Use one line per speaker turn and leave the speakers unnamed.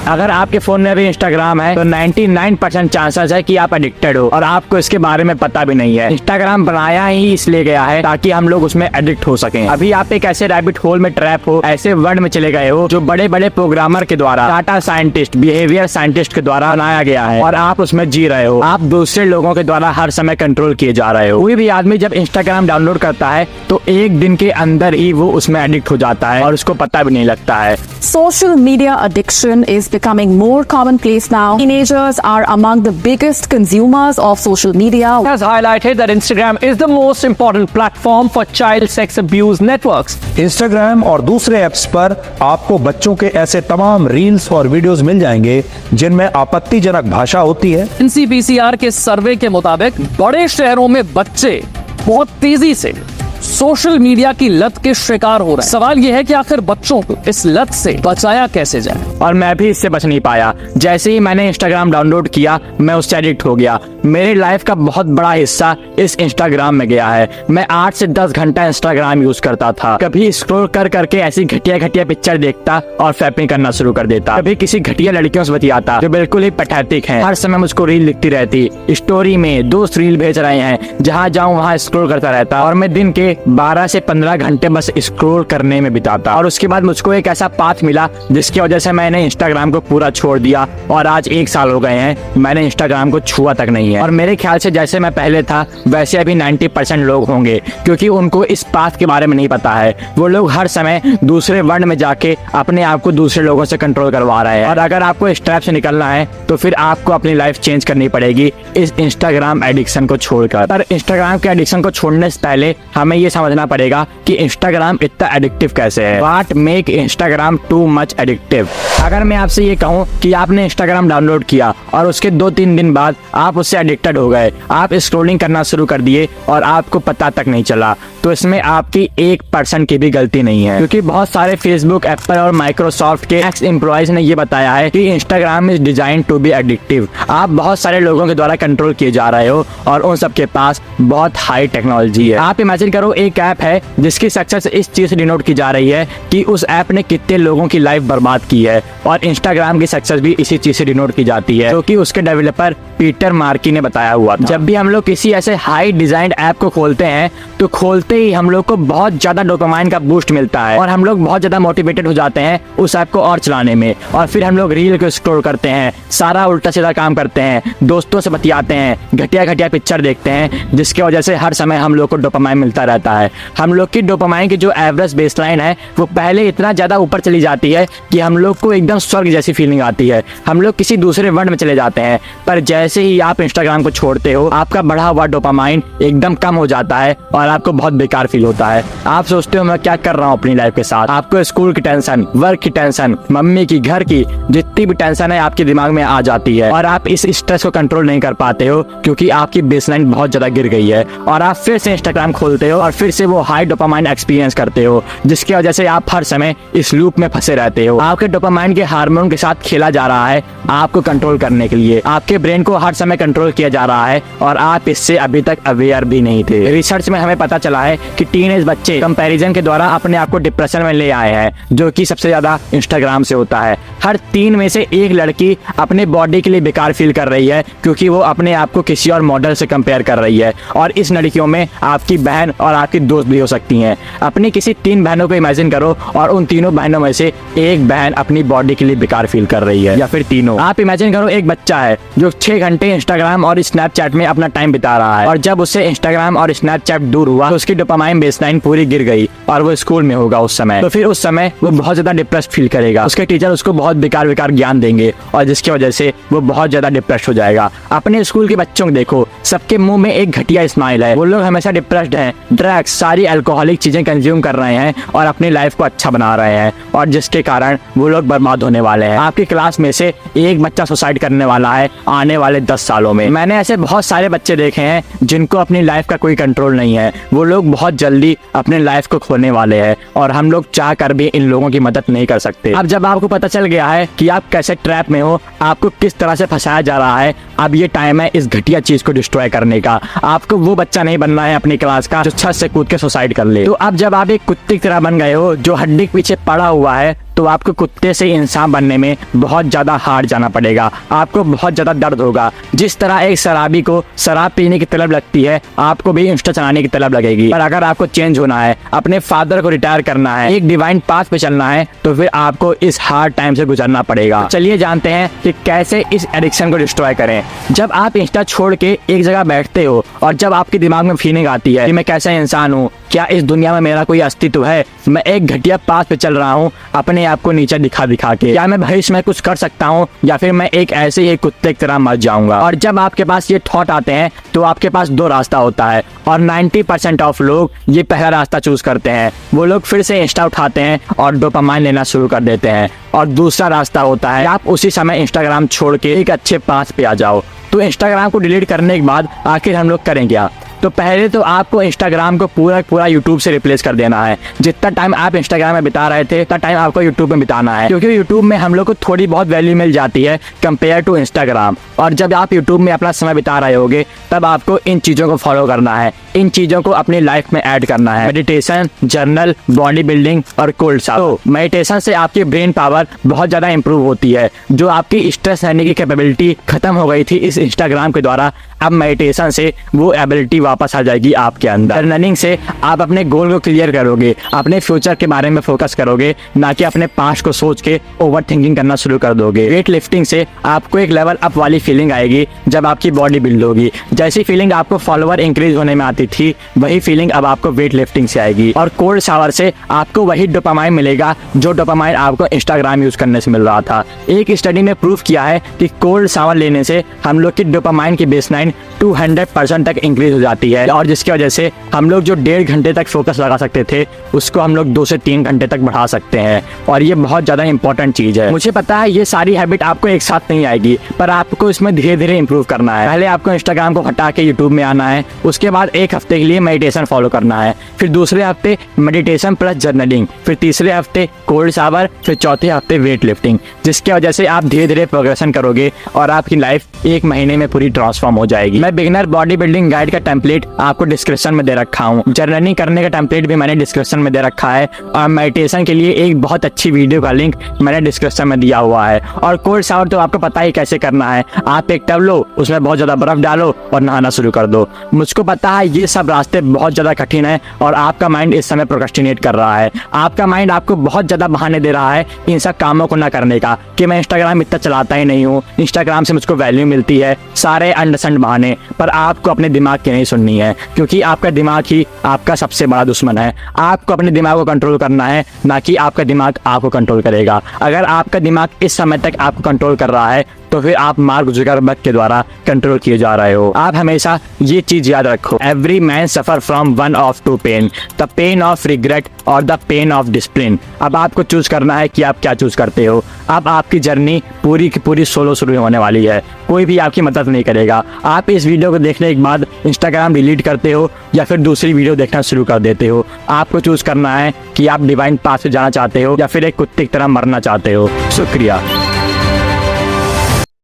अगर आपके फोन में भी इंस्टाग्राम है तो 99% चांसेस है कि आप एडिक्टेड हो और आपको इसके बारे में पता भी नहीं है। इंस्टाग्राम बनाया ही इसलिए गया है ताकि हम लोग उसमें एडिक्ट हो सकें। अभी आप एक ऐसे रैबिट होल में ट्रैप हो, ऐसे वर्ल्ड में चले गए हो जो बड़े बड़े प्रोग्रामर के द्वारा, डाटा साइंटिस्ट, बिहेवियर साइंटिस्ट के द्वारा बनाया गया है और आप उसमें जी रहे हो। आप दूसरे लोगों के द्वारा हर समय कंट्रोल किए जा रहे हो। कोई भी आदमी जब इंस्टाग्राम डाउनलोड करता है तो एक दिन के अंदर ही वो उसमें एडिक्ट हो जाता है और उसको पता भी नहीं लगता है।
Social media addiction is becoming more commonplace now. Teenagers are among the biggest consumers of social media.
Has highlighted that Instagram is the most important platform for child sex abuse networks.
Instagram और दूसरे apps पर आपको बच्चों के ऐसे तमाम reels और videos मिल जाएंगे जिनमें आपत्तिजनक भाषा होती है।
NCPCR के सर्वे के मुताबिक बड़े शहरों में बच्चे बहुत तेजी से सोशल मीडिया की लत के शिकार हो रहे हैं। सवाल यह है कि आखिर बच्चों को इस लत से बचाया कैसे जाए।
और मैं भी इससे बच नहीं पाया। जैसे ही मैंने इंस्टाग्राम डाउनलोड किया मैं उससे एडिक्ट हो गया। मेरी लाइफ का बहुत बड़ा हिस्सा इस इंस्टाग्राम में गया है। मैं 8 से 10 घंटा इंस्टाग्राम यूज करता था। कभी स्क्रॉल कर करके ऐसी घटिया घटिया पिक्चर देखता और फैपिंग करना शुरू कर देता। कभी किसी घटिया लड़कियों से बतियाता जो बिल्कुल ही पैथेटिक है। हर समय मुझको रील दिखती रहती, स्टोरी में दोस्त रील भेज रहे हैं, जहाँ जाऊँ वहाँ स्क्रॉल करता रहता और मैं दिन के 12 से 15 घंटे बस स्क्रॉल करने में बिताता। और उसके बाद मुझको एक ऐसा पाथ मिला जिसकी वजह से मैंने इंस्टाग्राम को पूरा छोड़ दिया और आज 1 साल हो गए हैं मैंने इंस्टाग्राम को छुआ तक नहीं है। और मेरे ख्याल से जैसे मैं पहले था वैसे अभी 90% लोग होंगे क्योंकि उनको इस पाथ के बारे में नहीं पता है। वो लोग हर समय दूसरे वर्ल्ड में जाके अपने आप को दूसरे लोगों से कंट्रोल करवा रहे हैं। और अगर आपको इस ट्रैप से निकलना है तो फिर आपको अपनी लाइफ चेंज करनी पड़ेगी इस इंस्टाग्राम एडिक्शन को छोड़कर। पर इंस्टाग्राम के एडिक्शन को छोड़ने से पहले हमें ये समझना पड़ेगा कि इंस्टाग्राम इतना एडिक्टिव कैसे है। What make Instagram too much addictive? अगर मैं आपसे ये कहूँ कि आपने इंस्टाग्राम डाउनलोड किया और उसके 2-3 दिन बाद आप उससे एडिक्टेड हो गए, आप स्क्रॉलिंग करना शुरू कर दिए और आपको पता तक नहीं चला, तो इसमें आपकी 1% की भी गलती नहीं है। क्योंकि बहुत सारे फेसबुक, एप्पल और माइक्रोसॉफ्ट के एक्स एम्प्लॉइज ने ये बताया है कि Instagram is design to be addictive. आप बहुत सारे लोगों के द्वारा कंट्रोल किए जा रहे हो और उन सबके पास बहुत हाई टेक्नोलॉजी है। आप इमेजिन करो एक ऐप है जिसकी सक्सेस इस चीज से डिनोट की जा रही है कि उस ऐप ने कितने लोगों की लाइफ बर्बाद की है। और इंस्टाग्राम की सक्सेस भी इसी चीज से डिनोट की जाती है क्योंकि उसके डेवलपर पीटर मार्की ने बताया हुआ था। जब भी हम लोग किसी ऐसे हाई डिजाइंड ऐप को खोलते हैं तो खोलते ही हम लोग को बहुत ज्यादा डोपामाइन का बूस्ट मिलता है और हम लोग बहुत ज्यादा मोटिवेटेड हो जाते हैं उस ऐप को और चलाने में। और फिर हम लोग रील को स्क्रॉल करते हैं, सारा उल्टा सीधा काम करते हैं, दोस्तों से बतियाते हैं, घटिया घटिया पिक्चर देखते हैं, जिसकी वजह से हर समय हम लोग को डोपामाइन मिलता रहता है। हम लोग की डोपामाइन की जो एवरेज बेसलाइन है वो पहले इतना ज्यादा ऊपर चली जाती है कि हम लोग को एकदम स्वर्ग जैसी फीलिंग आती है। हम लोग किसी दूसरे वर्ल्ड में चले जाते हैं। पर जैसे ही आप इंस्टाग्राम को छोड़ते हो आपका बढ़ा हुआ डोपामाइन एकदम कम हो जाता है और आपको बहुत बेकार फील होता है। आप सोचते हो मैं क्या कर रहा हूँ अपनी लाइफ के साथ। आपको स्कूल की टेंशन, वर्क की टेंशन, मम्मी की, घर की, जितनी भी टेंशन है आपके दिमाग में आ जाती है और आप इस स्ट्रेस को कंट्रोल नहीं कर पाते हो क्योंकि आपकी बेसलाइन बहुत ज्यादा गिर गई है। और आप फिर से इंस्टाग्राम खोलते हो और फिर से वो हाई डोपामाइन एक्सपीरियंस करते हो जिसकी वजह से आप हर समय इस लूप में फंसे रहते हो। आपके डोपामाइन के हार्मोन के साथ खेला जा रहा है आपको कंट्रोल करने के लिए। आपके ब्रेन को हर समय कंट्रोल किया जा रहा है और आप इससे अभी तक अवेयर भी नहीं थे। रिसर्च में हमें पता चला है कि टीनेज बच्चे कंपैरिजन के द्वारा अपने आप को डिप्रेशन में ले आए हैं जो कि सबसे ज्यादा इंस्टाग्राम से होता है। हर 3 में से 1 लड़की अपने बॉडी के लिए बेकार फील कर रही है क्योंकि वो अपने आप को किसी और मॉडल से कंपेयर कर रही है। और इस लड़कियों में आपकी बहन और आपकी दोस्त भी हो सकती हैं। अपनी किसी 3 बहनों को इमेजिन करो और उन तीनों बहनों में से एक बहन अपनी बॉडी के लिए बेकार फील कर रही है या फिर तीनों। आप इमेजिन करो एक बच्चा है जो 6 घंटे इंस्टाग्राम और स्नैपचैट में अपना टाइम बिता रहा है और जब उससे इंस्टाग्राम और स्नैपचैट दूर हुआ तो उसकी डोपामाइन बेसलाइन पूरी गिर गई और वो स्कूल में होगा उस समय। तो फिर उस समय वो बहुत ज्यादा डिप्रेस्ड फील करेगा। उसके टीचर उसको बहुत बेकार बेकार ज्ञान देंगे और जिसकी वजह से वो बहुत ज्यादा डिप्रेस्ड हो जाएगा। अपने स्कूल के बच्चों को देखो, सबके मुंह में एक घटिया स्माइल है। वो लोग हमेशा डिप्रेस्ड हैं, ड्रग्स, सारी अल्कोहलिक चीजें कंज्यूम कर रहे हैं और अपनी लाइफ को अच्छा बना रहे हैं और जिसके कारण वो लोग बर्बाद होने वाले हैं। आपकी क्लास में से एक बच्चा सुसाइड करने वाला है आने वाले 10 सालों में। मैंने ऐसे बहुत सारे बच्चे देखे हैं जिनको अपनी लाइफ का कोई कंट्रोल नहीं है। वो लोग बहुत जल्दी अपने लाइफ को खोने वाले हैं और हम लोग चाह कर भी इन लोगों की मदद नहीं कर सकते। अब जब आपको पता चल गया है कि आप कैसे ट्रैप में हो, आपको किस तरह से फंसाया जा रहा है, अब ये टाइम है इस घटिया चीज को डिस्ट्रॉय करने का। आपको वो बच्चा नहीं बनना है अपनी क्लास का जो छत से कूद के सुसाइड कर ले। तो अब जब आप एक कुत्ते की तरह बन गए हो जो हड्डी के पीछे पड़ा हुआ है, तो आपको कुत्ते से इंसान बनने में बहुत ज़्यादा हार्ड जाना पड़ेगा, आपको बहुत ज़्यादा दर्द होगा। जिस तरह एक शराबी को शराब पीने की तलब लगती है, आपको भी इंस्टा चलाने की तलब लगेगी। पर अगर आपको चेंज होना है, अपने फादर को रिटायर करना है, एक डिवाइन पाथ पे चलना है, तो फिर आपको इस हार्ड टाइम से गुजरना पड़ेगा। चलिए जानते हैं कि कैसे इस एडिक्शन को डिस्ट्रॉय करें। जब आप इंस्टा छोड़ के एक जगह बैठते हो और जब आपके दिमाग में फीलिंग आती है कि मैं कैसा इंसान हूँ, क्या इस दुनिया में मेरा कोई अस्तित्व है, मैं एक घटिया पाथ पे चल रहा हूँ अपने आप को नीचे दिखा दिखा के, क्या मैं भविष्य में कुछ कर सकता हूँ या फिर मैं एक ऐसे ही कुत्ते की तरह मर जाऊंगा। और जब आपके पास ये थॉट आते हैं तो आपके पास दो रास्ता होता है और 90% ऑफ लोग ये पहला रास्ता चूज करते हैं। वो लोग फिर से इंस्टा उठाते हैं और डोपामाइन लेना शुरू कर देते हैं। और दूसरा रास्ता होता है आप उसी समय इंस्टाग्राम छोड़ के एक अच्छे पाथ पे आ जाओ। तो इंस्टाग्राम को डिलीट करने के बाद आखिर हम लोग करें क्या? तो पहले तो आपको इंस्टाग्राम को पूरा यूट्यूब से रिप्लेस कर देना है। जितना टाइम आप इंस्टाग्राम में बिता रहे थे उतना टाइम आपको यूट्यूब में बिताना है, क्योंकि यूट्यूब में हम लोग को थोड़ी बहुत वैल्यू मिल जाती है कंपेयर टू इंस्टाग्राम। और जब आप यूट्यूब में अपना समय बिता रहे होगे तब आपको इन चीज़ों को फॉलो करना है, इन चीज़ों को अपनी लाइफ में ऐड करना है। मेडिटेशन, जर्नल, बॉडी बिल्डिंग और कोल्ड शॉवर। तो मेडिटेशन से आपकी ब्रेन पावर बहुत ज़्यादा इंप्रूव होती है। जो आपकी स्ट्रेस रहने की कैपेबिलिटी खत्म हो गई थी इस इंस्टाग्राम के द्वारा, अब मेडिटेशन से वो एबिलिटी वापस आ जाएगी आपके अंदर। जर्नलिंग से आप अपने गोल को क्लियर करोगे, अपने फ्यूचर के बारे में फोकस करोगे, ना कि अपने पास्ट को सोच के ओवर थिंकिंग करना शुरू कर दोगे। वेट लिफ्टिंग से आपको एक लेवल अप वाली फीलिंग आएगी जब आपकी बॉडी बिल्ड होगी। जैसी फीलिंग आपको फॉलोवर इंक्रीज होने में आती थी, वही फीलिंग अब आपको वेट लिफ्टिंग से आएगी। और कोल्ड शावर से आपको वही डोपामाइन मिलेगा जो डोपामाइन आपको इंस्टाग्राम यूज करने से मिल रहा था। एक स्टडी ने प्रूव किया है कि कोल्ड शावर लेने से हम लोग की डोपामाइन की बेसलाइन 200% तक इंक्रीज हो जाती है, और जिसकी वजह से हम लोग जो 1.5 घंटे तक फोकस लगा सकते थे उसको हम लोग 2 से 3 घंटे तक बढ़ा सकते हैं। और ये बहुत ज़्यादा इंपॉर्टेंट चीज़ है। मुझे पता है ये सारी हैबिट आपको एक साथ नहीं आएगी, पर आपको इसमें धीरे धीरे इंप्रूव करना है। पहले आपको इंस्टाग्राम को हटा के यूट्यूब में आना है, उसके बाद एक हफ्ते के लिए मेडिटेशन फॉलो करना है, फिर दूसरे हफ्ते मेडिटेशन प्लस जर्नलिंग, फिर तीसरे हफ्ते कोल्ड शावर, फिर चौथे हफ्ते वेट लिफ्टिंग, जिसकी वजह से आप धीरे धीरे प्रोग्रेशन करोगे और आपकी लाइफ 1 महीने में पूरी ट्रांसफॉर्म हो जाएगी। मैं बिगिनर बॉडी बिल्डिंग गाइड का टेम्पलेट आपको डिस्क्रिप्शन में दे रखा हूँ, जर्नलिंग करने का टेम्पलेट भी मैंने डिस्क्रिप्शन में दे रखा है, और मेडिटेशन के लिए एक बहुत अच्छी वीडियो का लिंक मैंने डिस्क्रिप्शन में दिया हुआ है। और कोल्ड शावर तो आपको पता ही कैसे करना है, आप एक टब लो, उसमें बहुत ज्यादा बर्फ डालो और नहाना शुरू कर दो। मुझको पता है ये सब रास्ते बहुत ज्यादा कठिन है और आपका माइंड इस समय प्रोक्रेस्टिनेट कर रहा है। आपका माइंड आपको बहुत ज्यादा बहाने दे रहा है इन सब कामों को न करने का, कि मैं इंस्टाग्राम इतना चलाता ही नहीं हूँ, इंस्टाग्राम से मुझको वैल्यू मिलती है, सारे अंडरस्टैंड बहाने। पर आपको अपने दिमाग की नहीं सुननी है, क्योंकि आपका दिमाग ही आपका सबसे बड़ा दुश्मन है। आपको अपने दिमाग को कंट्रोल करना है, ना कि आपका दिमाग आपको कंट्रोल करेगा। अगर आपका दिमाग इस समय तक आपको कंट्रोल कर रहा है तो फिर आप मार्क जुकरबर्ग के द्वारा कंट्रोल किए जा रहे हो। आप हमेशा ये चीज याद रखो, every man suffer from one of two pain, the pain of regret और द पेन ऑफ डिसिप्लिन। अब आपको चूज करना है कि आप क्या चूज करते हो। अब आपकी जर्नी पूरी की पूरी सोलो शुरू होने वाली है, कोई भी आपकी मदद नहीं करेगा। आप इस वीडियो को देखने के बाद इंस्टाग्राम डिलीट करते हो या फिर दूसरी वीडियो देखना शुरू कर देते हो। आपको चूज करना है कि आप डिवाइन पाथ से जाना चाहते हो या फिर एक कुत्ते की तरह मरना चाहते हो। शुक्रिया।